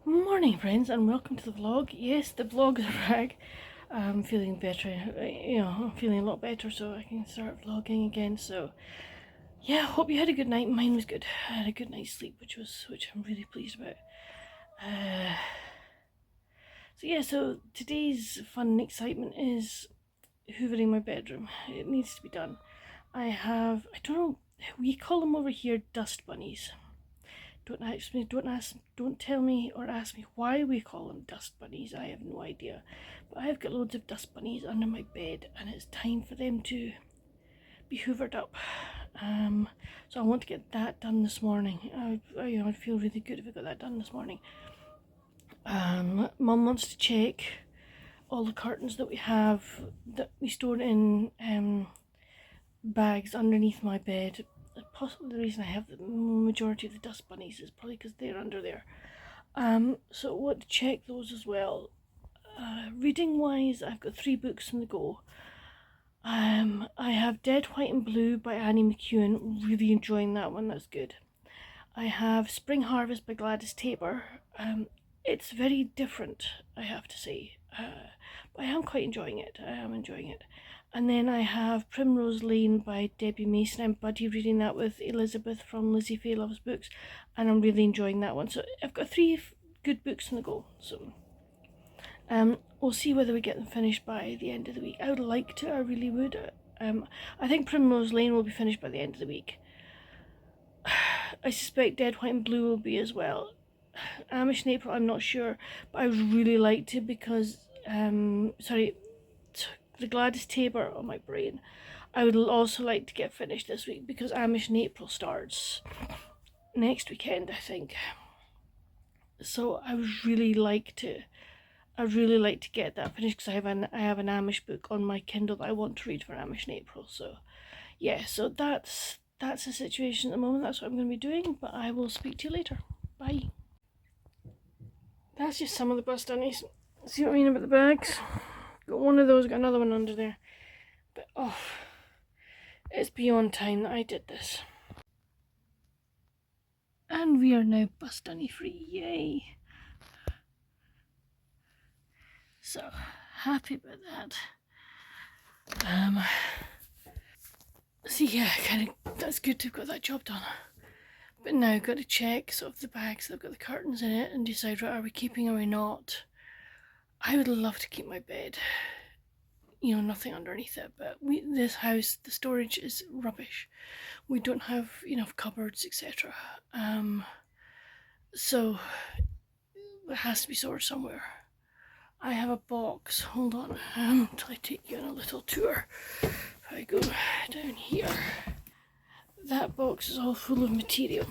Morning friends, and welcome to the vlog. Yes, the vlog is back. I'm feeling better, I'm feeling a lot better, so I can start vlogging again. So yeah, hope you had a good night. Mine was good. I had a good night's sleep, which I'm really pleased about. So today's fun and excitement is hoovering my bedroom. It needs to be done. I don't know, we call them over here dust bunnies. Don't tell me or ask me why we call them dust bunnies. I have no idea. But I've got loads of dust bunnies under my bed, and it's time for them to be hoovered up. So I want to get that done this morning. I'd feel really good if I got that done this morning. Mum wants to check all the curtains that we have that we stored in bags underneath my bed. Possibly the reason I have the majority of the dust bunnies is probably because they're under there. So I want to check those as well. Reading wise, I've got 3 books on the go. I have Dead, White and Blue by Annie McEwen, really enjoying that one, that's good. I have Spring Harvest by Gladys Taber. It's very different, I have to say, but I am quite enjoying it. And then I have Primrose Lane by Debbie Mason. I'm buddy reading that with Elizabeth from Lizzie Faye Loves Books, and I'm really enjoying that one. So I've got 3 good books on the go. So we'll see whether we get them finished by the end of the week. I would like to, I really would. I think Primrose Lane will be finished by the end of the week. I suspect Dead, White and Blue will be as well. Amish in April, I'm not sure, but I would really like to because, the Gladys Taber on my brain, I would also like to get finished this week because Amish in April starts next weekend, I think. So I would really like to get that finished because I have an Amish book on my Kindle that I want to read for Amish in April. So yeah, so that's the situation at the moment. That's what I'm going to be doing, but I will speak to you later. Bye. That's just some of the bus dunnies. See what I mean about the bags? Got one of those, got another one under there. But oh, it's beyond time that I did this. And we are now bus dunny free, yay! So happy about that. Yeah, that's good to have got that job done. But now I've got to check sort of the bags that have got the curtains in it and decide, right, are we keeping or are we not? I would love to keep my bed, nothing underneath it, but this house, the storage is rubbish. We don't have enough cupboards, etc. So it has to be stored somewhere. I have a box, hold on, until I take you on a little tour. If I go down here, that box is all full of material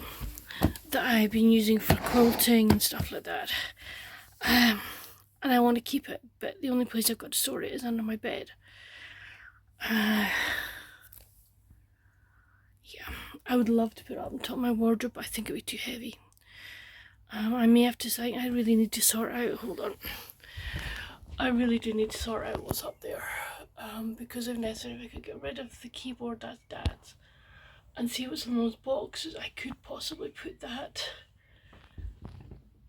that I've been using for quilting and stuff like that. And I want to keep it, but the only place I've got to store it is under my bed. Yeah, I would love to put it up on top of my wardrobe, but I think it would be too heavy. I may have to say, I really need to sort out, hold on. I really do need to sort out what's up there. Because if necessary, I could get rid of the keyboard that's Dad's and see what's in those boxes. I could possibly put that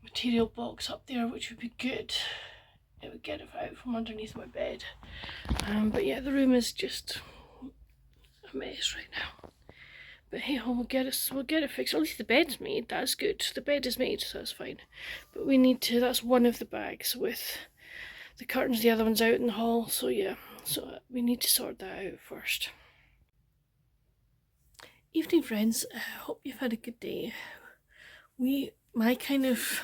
material box up there, which would be good. It would get it out from underneath my bed. But yeah, the room is just a mess right now. But hey, we'll get it fixed. At least the bed's made. That's good. The bed is made, so that's fine. But we need to. That's one of the bags with the curtains. The other one's out in the hall. So yeah. So we need to sort that out first. Evening, friends. Hope you've had a good day. My kind of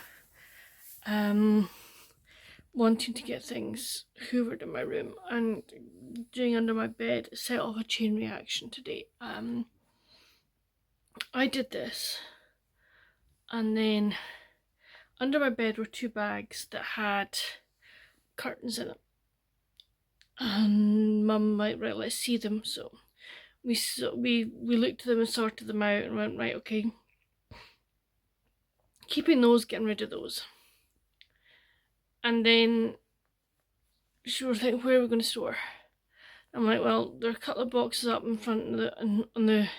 wanting to get things hoovered in my room and doing under my bed set off a chain reaction today. I did this, and then under my bed were 2 bags that had curtains in it, and Mum might, right, let's see them. So we looked at them and sorted them out and went, right, okay, keeping those, getting rid of those. And then she was like, where are we going to store? I'm like, well, there are a couple of boxes up in front of on the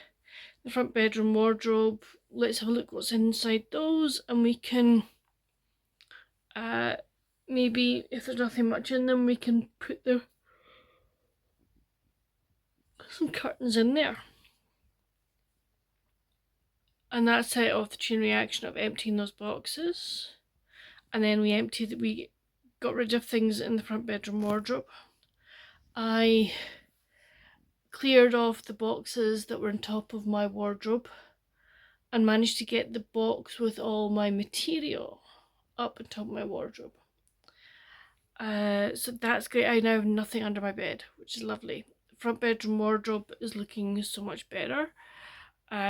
front bedroom wardrobe. Let's have a look what's inside those, and we can Maybe if there's nothing much in them, we can put some curtains in there. And that set off the chain reaction of emptying those boxes. And then we got rid of things in the front bedroom wardrobe. I cleared off the boxes that were on top of my wardrobe and managed to get the box with all my material up on top of my wardrobe. So that's great. I now have nothing under my bed, which is lovely. The front bedroom wardrobe is looking so much better.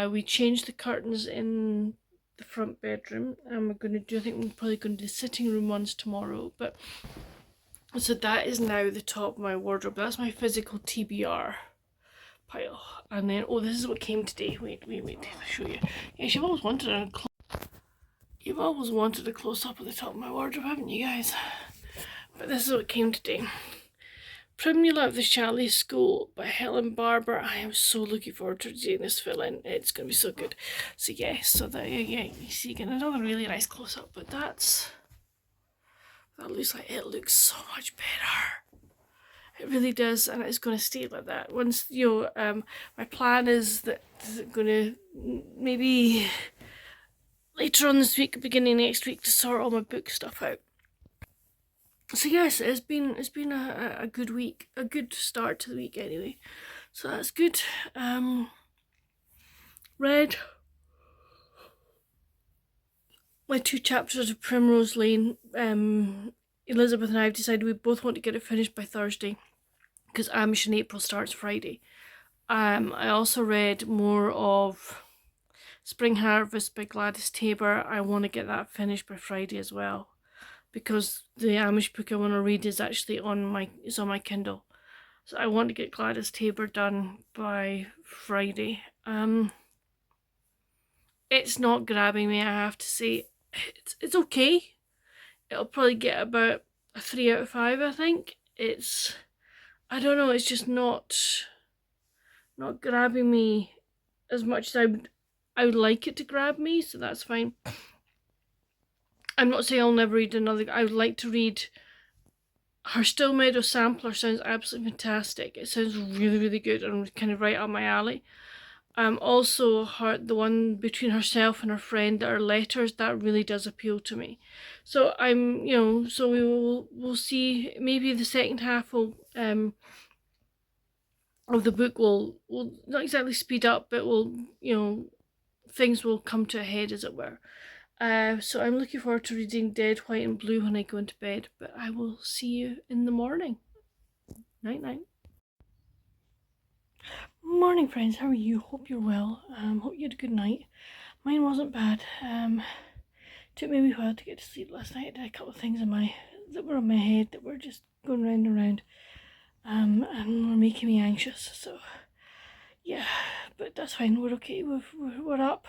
We changed the curtains in the front bedroom, and I think we're probably going to do the sitting room ones tomorrow. But so that is now the top of my wardrobe. That's my physical TBR pile. And then, oh, this is what came today. Wait, I'll show you. Yes, you've always wanted a close up of the top of my wardrobe, haven't you guys? But this is what came today. Primula of the Chalet School by Helen Barber. I am so looking forward to doing this fill-in. It's going to be so good. So yes, so that, yeah, you see, you get another really nice close-up, but that looks like it looks so much better. It really does, and it's going to stay like that. Once, my plan is that it's going to maybe later on this week, beginning next week, to sort all my book stuff out. So yes, it's been a good week, a good start to the week anyway. So that's good. Read my 2 chapters of Primrose Lane. Elizabeth and I have decided we both want to get it finished by Thursday because Amish in April starts Friday. I also read more of Spring Harvest by Gladys Taber. I want to get that finished by Friday as well, because the Amish book I want to read is actually on my Kindle. So I want to get Gladys Taber done by Friday. It's not grabbing me, I have to say. It's okay. It'll probably get about a 3 out of 5, I think. I don't know, it's just not grabbing me as much as I would like it to grab me, so that's fine. I'm not saying I'll never read another. I would like to read her Still Meadow Sampler. Sounds absolutely fantastic. It sounds really, really good and kind of right up my alley. Also the one between herself and her friend that are letters, that really does appeal to me. So so we'll see. Maybe the second half will of the book will not exactly speed up, but will things will come to a head, as it were. So I'm looking forward to reading Dead, White and Blue when I go into bed, but I will see you in the morning. Night night. Morning friends, how are you? Hope you're well. Hope you had a good night. Mine wasn't bad. Took me a wee while to get to sleep last night. I did a couple of things that were on my head that were just going round and round. And were making me anxious, so yeah, but that's fine. We're okay. We're up.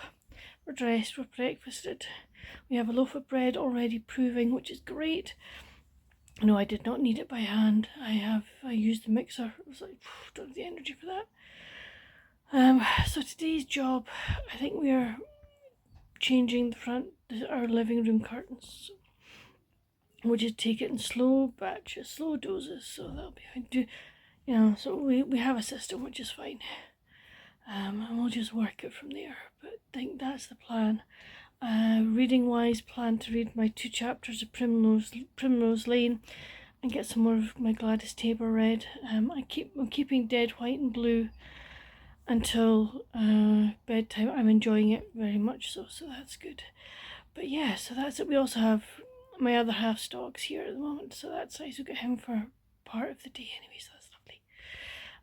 We're dressed, we're breakfasted. We have a loaf of bread already proving, which is great. No, I did not need it by hand. I used the mixer. I was like, don't have the energy for that. So today's job, I think we are changing our living room curtains. We'll just take it in slow batches, slow doses, so that'll be fine. So we have a system, which is fine. And we'll just work it from there, but I think that's the plan. Reading wise, plan to read my 2 chapters of Primrose Lane and get some more of my Gladys Taber read. I'm keeping Dead, White and Blue until bedtime. I'm enjoying it very much, so that's good. But yeah, so that's it. We also have my other half dogs here at the moment, so that's nice. We'll get him for part of the day anyway, so that's lovely.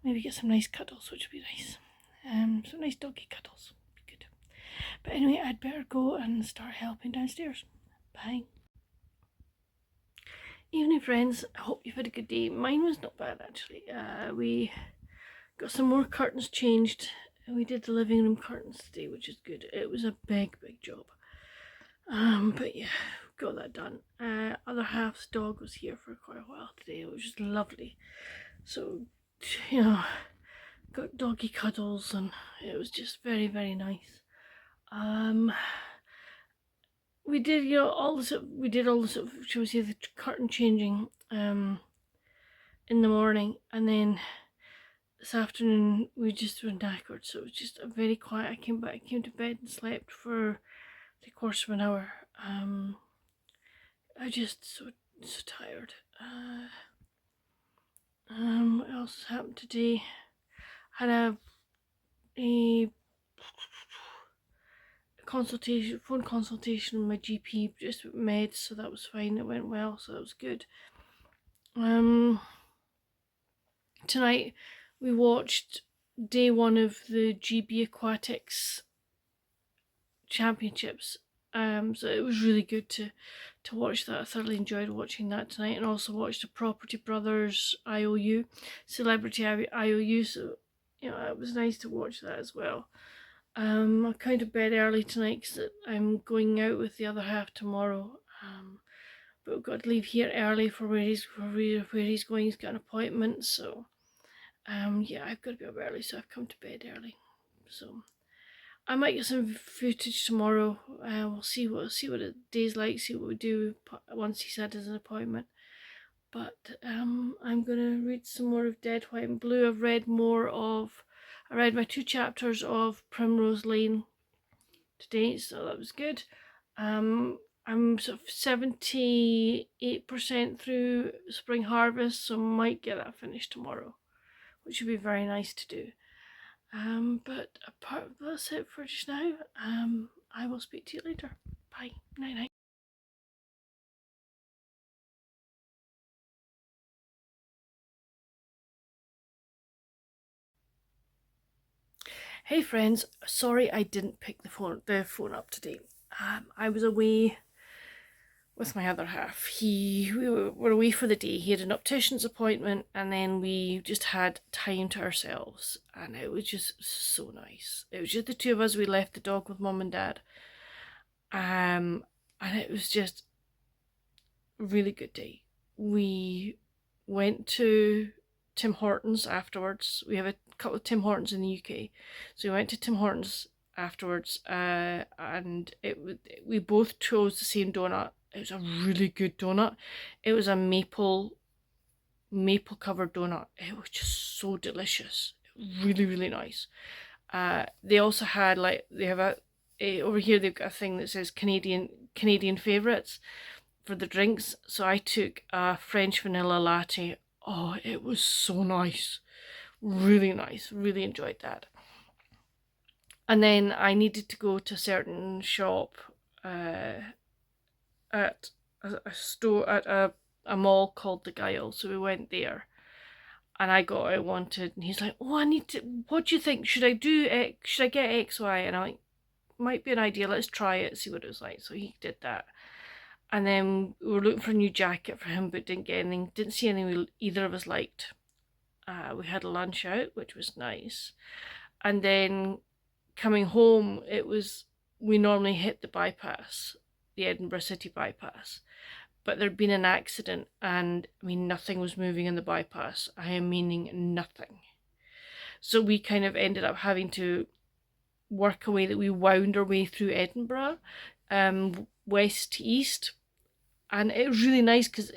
Maybe get some nice cuddles, which would be nice. Some nice doggy cuddles. Be good. But anyway, I'd better go and start helping downstairs. Bye. Evening friends, I hope you've had a good day. Mine was not bad actually. We got some more curtains changed. We did the living room curtains today, which is good. It was a big job. But yeah, got that done. Other half's dog was here for quite a while today, which was lovely. So, got doggy cuddles and it was just very, very nice. we did, you know, all the sort of, we did all the sort of, shall we say, the curtain changing in the morning, and then this afternoon we just were knackered, so it was just a very quiet. I came to bed and slept for 3/4 of an hour. I just so tired. What else has happened today? Had a phone consultation with my GP, just with meds, so that was fine. It went well, so that was good. Tonight we watched day 1 of the GB Aquatics Championships. So it was really good to watch that. I thoroughly enjoyed watching that tonight, and also watched the Property Brothers IOU, Celebrity IOU. So, you know, it was nice to watch that as well. I'm kind of bed early tonight because I'm going out with the other half tomorrow. But we've got to leave here early for where he's going. He's got an appointment, so yeah, I've got to be up early, so I've come to bed early. So I might get some footage tomorrow. We'll see what the day's like. See what we do once he's had his appointment. But I'm gonna read some more of Dead, White and Blue. I read my 2 chapters of Primrose Lane today, so that was good. I'm sort of 78% through Spring Harvest, so might get that finished tomorrow, which would be very nice to do. But that's it for just now. I will speak to you later. Bye. Night night. Hey friends, sorry I didn't pick the phone up today. I was away with my other half. We were away for the day. He had an optician's appointment, and then we just had time to ourselves, and it was just so nice. It was just the 2 of us. We left the dog with Mum and Dad, and it was just a really good day. We went to Tim Hortons afterwards. We have a couple of Tim Hortons in the UK, so we went to Tim Hortons afterwards, and we both chose the same donut. It was a really good donut. It was a maple covered donut. It was just so delicious. Really, really nice. They also had, like, they have over here they've got a thing that says Canadian favourites for the drinks. So I took a French vanilla latte. Oh, it was so nice. Really nice. Really enjoyed that. And then I needed to go to a certain shop at a store, at a mall called The Guile. So we went there, and I got what I wanted. And he's like, "Oh, I need to. What do you think? Should I get X, Y?" And I'm like, "Might be an idea. Let's try it. See what it was like." So he did that. And then we were looking for a new jacket for him, but didn't get anything. Didn't see anything either of us liked. We had lunch out, which was nice. And then coming home, we normally hit the bypass, the Edinburgh City bypass, but there'd been an accident, and I mean, nothing was moving in the bypass. I am meaning nothing. So we kind of ended up having to work a way that we wound our way through Edinburgh, west to east, and it was really nice because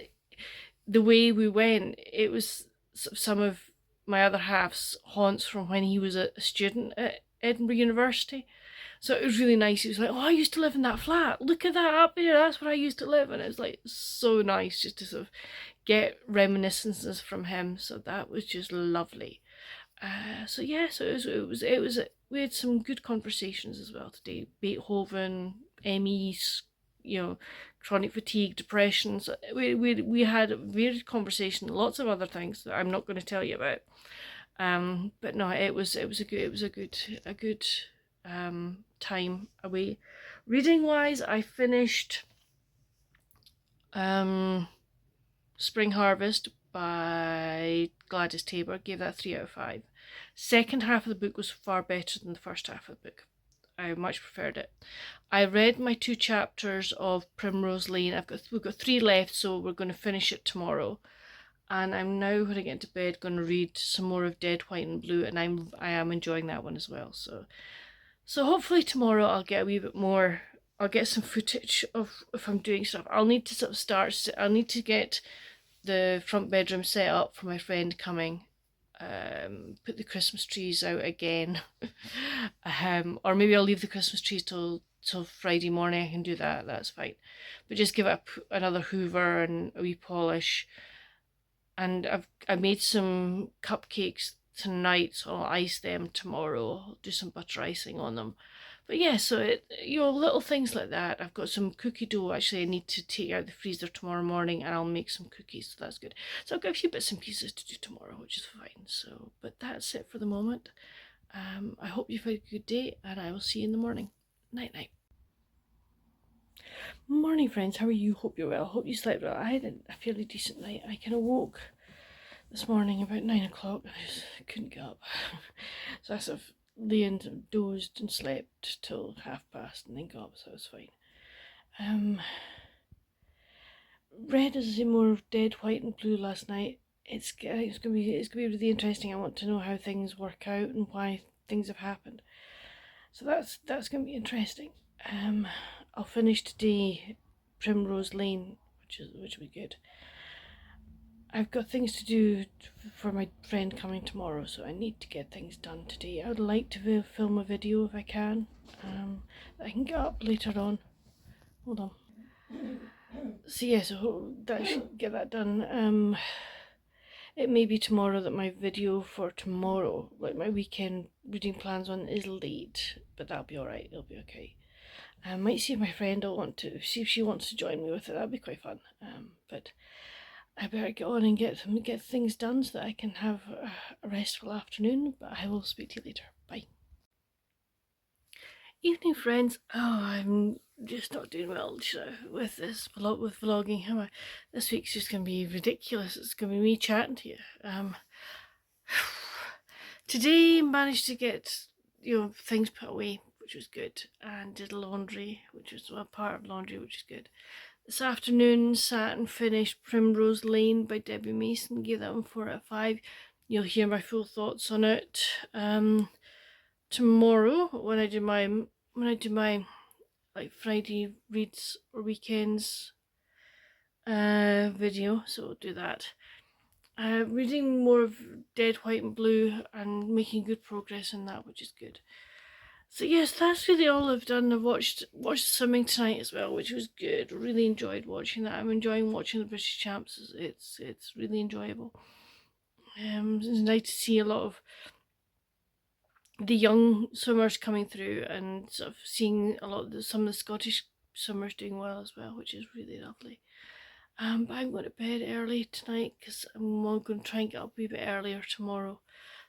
the way we went, it was some of my other half's haunts from when he was a student at Edinburgh University. So it was really nice. He was like, "Oh, I used to live in that flat. Look at that up there. That's where I used to live." And it was like so nice just to sort of get reminiscences from him. So that was just lovely. So yeah, so it was. We had some good conversations as well today. Beethoven, ME's, chronic fatigue, depression. So we had a varied conversation. Lots of other things that I'm not going to tell you about. But no, it was a good time away. Reading wise, I finished Spring Harvest by Gladys Taber. Gave that 3 out of 5. Second half of the book was far better than the first half of the book. I much preferred it. I read my 2 chapters of Primrose Lane. We've got 3 left, so we're going to finish it tomorrow. And I'm now, when I get into bed, going to read some more of Dead, White and Blue, and I am enjoying that one as well. So hopefully tomorrow I'll get a wee bit more I'll get some footage of if I'm doing stuff. I'll need to sort of I'll need to get the front bedroom set up for my friend coming. Put the Christmas trees out again. Or maybe I'll leave the Christmas trees till Friday morning. I can do that, that's fine. But just give it another hoover and a wee polish. And I made some cupcakes tonight, so I'll ice them tomorrow. I'll do some butter icing on them. But yeah, so little things like that. I've got some cookie dough. Actually, I need to take out the freezer tomorrow morning, and I'll make some cookies, so that's good. So I've got a few bits and pieces to do tomorrow, which is fine. So, but that's it for the moment. I hope you've had a good day, and I will see you in the morning. Night night. Morning, friends. How are you? Hope you're well. Hope you slept well. I had a fairly decent night. I kind of woke this morning about 9 o'clock. I just couldn't get up. So I sort of lay and dozed and slept till 1:30 and then got up, so it was fine. Read, as I say, more of Dead, White and Blue last night. It's gonna be really interesting. I want to know how things work out and why things have happened. So that's gonna be interesting. I'll finish today Primrose Lane, which will be good. I've got things to do for my friend coming tomorrow, so I need to get things done today. I would like to film a video if I can, that I can get up later on. Hold on. So yeah, so that should get that done. It may be tomorrow that my video for tomorrow, like my weekend reading plans on, is late, but that'll be alright, it'll be okay. I might see if my friend will see if she wants to join me with it. That'd be quite fun. But I better get on and get things done so that I can have a restful afternoon. But I will speak to you later. Bye. Evening, friends. Oh, I'm just not doing well with this with vlogging. This week's just going to be ridiculous. It's going to be me chatting to you. Today managed to get things put away, which was good, and did laundry, which was a part of laundry, which is good. This afternoon sat and finished Primrose Lane by Debbie Mason. Gave that one 4 out of 5. You'll hear my full thoughts on it tomorrow when I do my like Friday reads or weekends video. So I'll do that. Reading more of Dead, White and Blue and making good progress in that, which is good. So yes, that's really all I've done. I've watched swimming tonight as well, which was good. Really enjoyed watching that. I'm enjoying watching the British Champs. It's really enjoyable. It's nice to see a lot of the young swimmers coming through and sort of seeing some of the Scottish swimmers doing well as well, which is really lovely. But I'm going to bed early tonight because I'm going to try and get up a wee bit earlier tomorrow.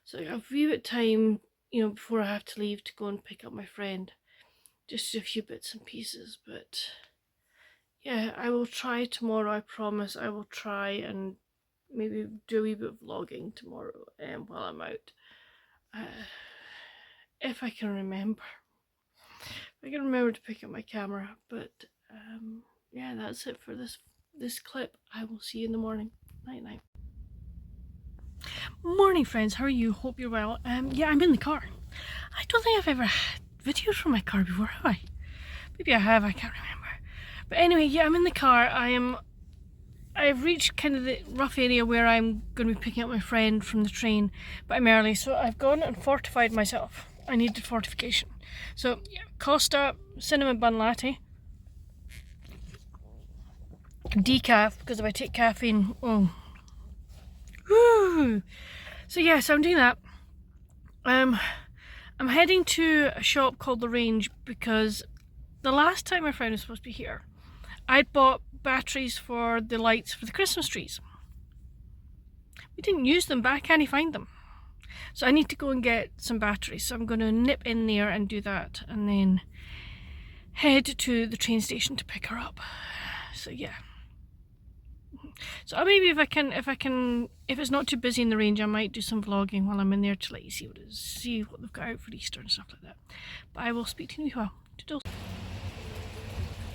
So I have a wee bit of time, before I have to leave to go and pick up my friend. Just a few bits and pieces, but yeah, I will try tomorrow. I promise I will try and maybe do a wee bit of vlogging tomorrow while I'm out. If I can remember. If I can remember to pick up my camera, but yeah, that's it for this clip. I will see you in the morning. Night night. Morning, friends. How are you? Hope you're well. Yeah, I'm in the car. I don't think I've ever had videos from my car before, have I? Maybe I have, I can't remember. But anyway, yeah, I'm in the car. I've reached kind of the rough area where I'm going to be picking up my friend from the train, but I'm early, so I've gone and fortified myself. I needed fortification. So, yeah, Costa cinnamon bun latte. Decaf, because if I take caffeine, oh. Woo! So yes, I'm doing that. I'm heading to a shop called The Range because the last time my friend was supposed to be here, I'd bought batteries for the lights for the Christmas trees. We didn't use them, but I can't find them. So I need to go and get some batteries. So I'm going to nip in there and do that and then head to the train station to pick her up. So yeah. So maybe if it's not too busy in the Range, I might do some vlogging while I'm in there to let you see what they've got out for Easter and stuff like that. But I will speak to you in a while. Toodles.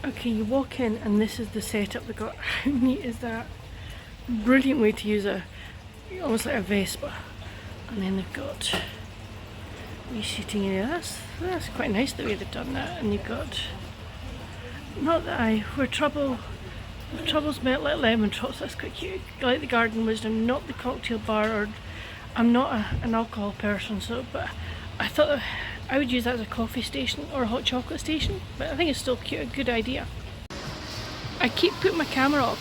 Okay, you walk in and this is the setup they've got. How neat is that? Brilliant way to use almost like a Vespa. And then they've got wee seating area. That's quite nice the way they've done that. And you've got Not that troubles met like lemon drops, that's quite cute. I like the garden wisdom, not the cocktail bar, or I'm not an alcohol person, so, but I thought that I would use that as a coffee station or a hot chocolate station, but I think it's still cute, a good idea. I keep putting my camera up.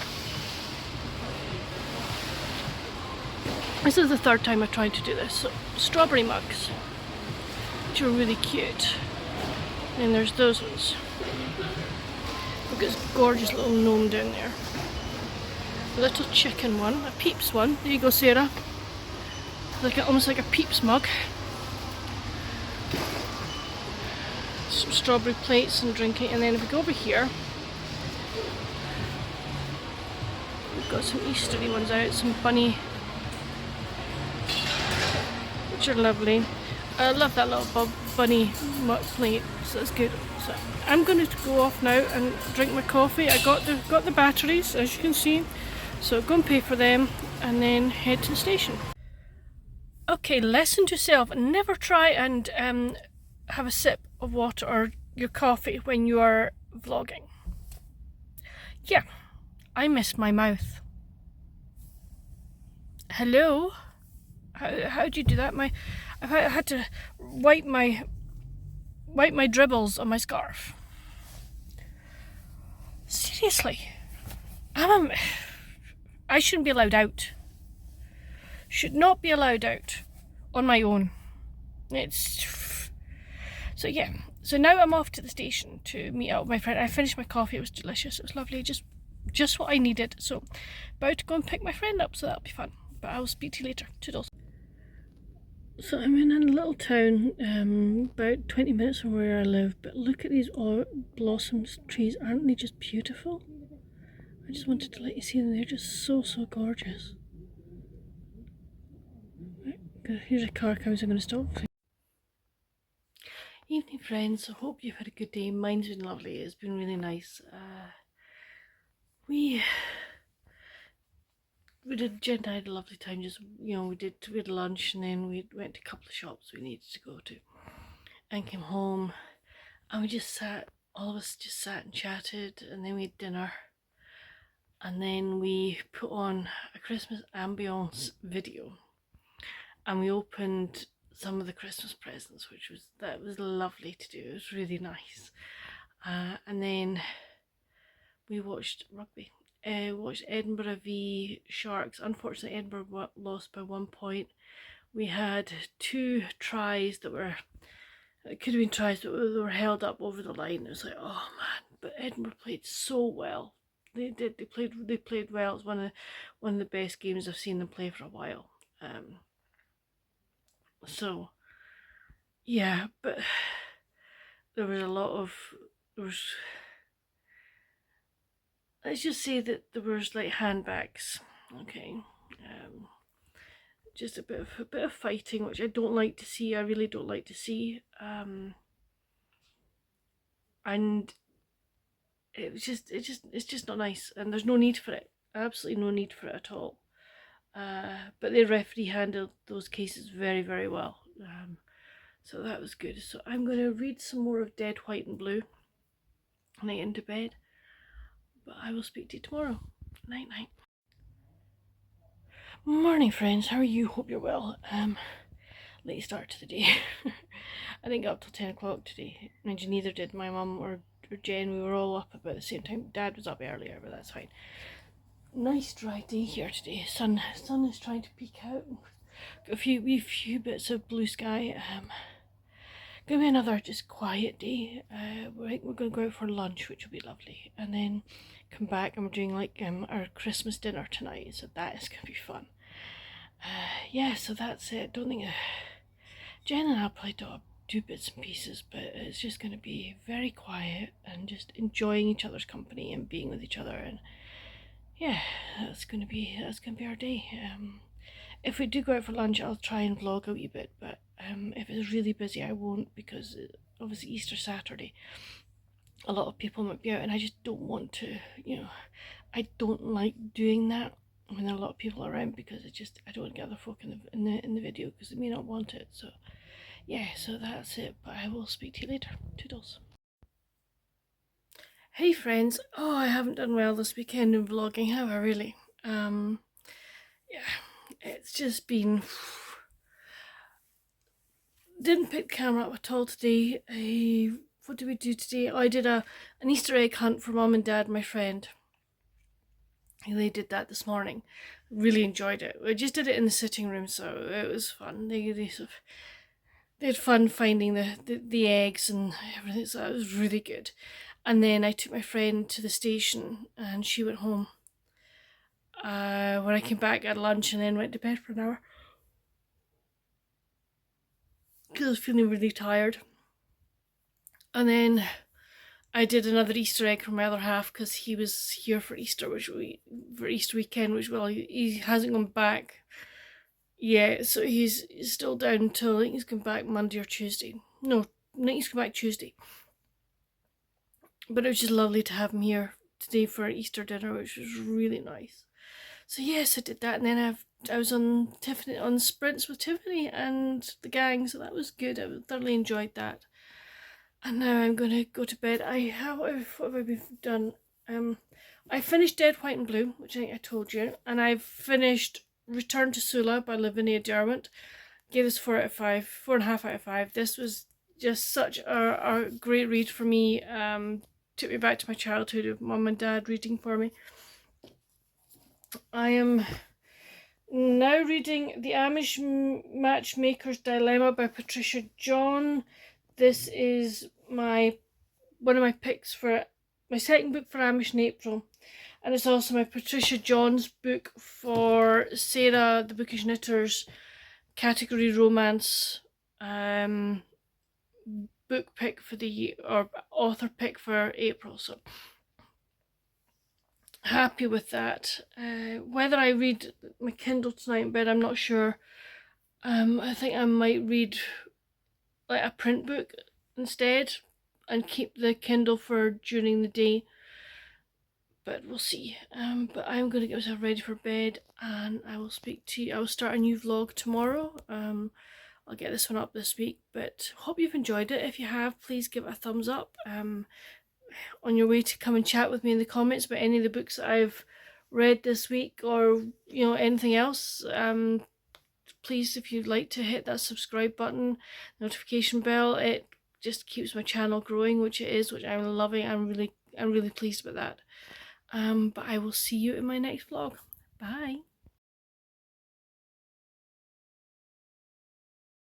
This is the third time I've tried to do this. So, strawberry mugs, which are really cute. And there's those ones. Look at this gorgeous little gnome down there. A little chicken one, a Peeps one. There you go, Sarah. Almost like a Peeps mug. Some strawberry plates and drinking. And then if we go over here, we've got some Eastery ones out, some bunny, which are lovely. I love that little bunny mug plate, so that's good. So I'm going to go off now and drink my coffee. I got the batteries, as you can see, so go and pay for them and then head to the station. Okay, lesson to self: never try and have a sip of water or your coffee when you are vlogging. Yeah, I missed my mouth. Hello? How do you do that? I had to wipe my dribbles on my scarf. Seriously, I shouldn't be allowed out. Should not be allowed out on my own. So yeah. So now I'm off to the station to meet up with my friend. I finished my coffee. It was delicious. It was lovely. Just what I needed. So about to go and pick my friend up. So that'll be fun. But I will speak to you later. Toodles. So I'm in a little town, about 20 minutes from where I live, but look at these blossoms trees, aren't they just beautiful? I just wanted to let you see them, they're just so gorgeous. Right, here's a car coming, so I'm going to stop. Evening friends, I hope you've had a good day. Mine's been lovely, it's been really nice. Jen and I had a lovely time. Just, we had lunch and then we went to a couple of shops we needed to go to and came home and we just sat, all of us just sat and chatted, and then we had dinner and then we put on a Christmas ambience video and we opened some of the Christmas presents, that was lovely to do. It was really nice. And then we watched rugby. Watched Edinburgh v Sharks. Unfortunately, Edinburgh lost by 1 point. We had 2 tries that could have been tries, but they were held up over the line. It was like, oh man! But Edinburgh played so well. They did. They played well. It's one of the best games I've seen them play for a while. So yeah, but there was a lot of let's just say that there was like handbags, okay, just a bit of fighting, which I don't like to see. I really don't like to see, and it's just not nice, and there's no need for it. Absolutely no need for it at all. But the referee handled those cases very well. So that was good. So I'm going to read some more of Dead, White and Blue and I get into bed. But I will speak to you tomorrow. Night night. Morning friends, how are you? Hope you're well. Late start to the day. I didn't get up till 10 o'clock today. And neither did my mum or Jen. We were all up about the same time. Dad was up earlier, but that's fine. Nice dry day here today. Sun is trying to peek out. Got a few bits of blue sky. Gonna be another just quiet day. I think we're gonna go out for lunch, which will be lovely, and then come back and we're doing like our Christmas dinner tonight, so that is gonna be fun. Yeah, so that's it. Don't think Jen and I'll probably do bits and pieces, but it's just gonna be very quiet and just enjoying each other's company and being with each other, and yeah, that's gonna be our day. If we do go out for lunch, I'll try and vlog a wee bit, but if it's really busy I won't, because obviously Easter Saturday a lot of people might be out and I just don't want to, I don't like doing that when there are a lot of people around, because I don't get other folk in the video because they may not want it. So yeah, so that's it, but I will speak to you later. Toodles. Hey friends, oh, I haven't done well this weekend in vlogging, have I really? Yeah, it's just been, didn't pick the camera up at all today. What did we do today? Oh, I did an Easter egg hunt for mum and dad, my friend. They did that this morning. Really enjoyed it. We just did it in the sitting room, so it was fun. They had fun finding the eggs and everything, so that was really good. And then I took my friend to the station and she went home. When I came back, I had lunch and then went to bed for an hour because I was feeling really tired. And then I did another Easter egg for my other half because he was here for Easter, for Easter weekend, which, well, he hasn't gone back yet, so he's still down until I think he's going back Monday or Tuesday. No, I think he's going back Tuesday. But it was just lovely to have him here today for Easter dinner, which was really nice. So yes, I did that, and then I was on sprints with Tiffany and the gang, so that was good. I thoroughly enjoyed that. And now I'm going to go to bed. What have I done? I finished Dead, White and Blue, which I think I told you, and I've finished Return to Sula by Lavinia Derwent. Gave this 4.5 out of 5. This was just such a great read for me. Took me back to my childhood of mum and dad reading for me. I am now reading The Amish Matchmaker's Dilemma by Patricia John. This is one of my picks for my second book for Amish in April, and it's also my Patricia John's book for Sarah the Bookish Knitter's category romance book pick for the year, or author pick for April, so happy with that. Whether I read my Kindle tonight in bed, I'm not sure. I think I might read like a print book instead and keep the Kindle for during the day, but we'll see. But I'm going to get myself ready for bed, and I will speak to you. I will start a new vlog tomorrow. I'll get this one up this week, but hope you've enjoyed it. If you have, please give it a thumbs up. On your way to come and chat with me in the comments about any of the books that I've read this week, or anything else. Please, if you'd like to hit that subscribe button, notification bell, it just keeps my channel growing, which it is, which I'm loving. I'm really pleased about that. But I will see you in my next vlog. Bye.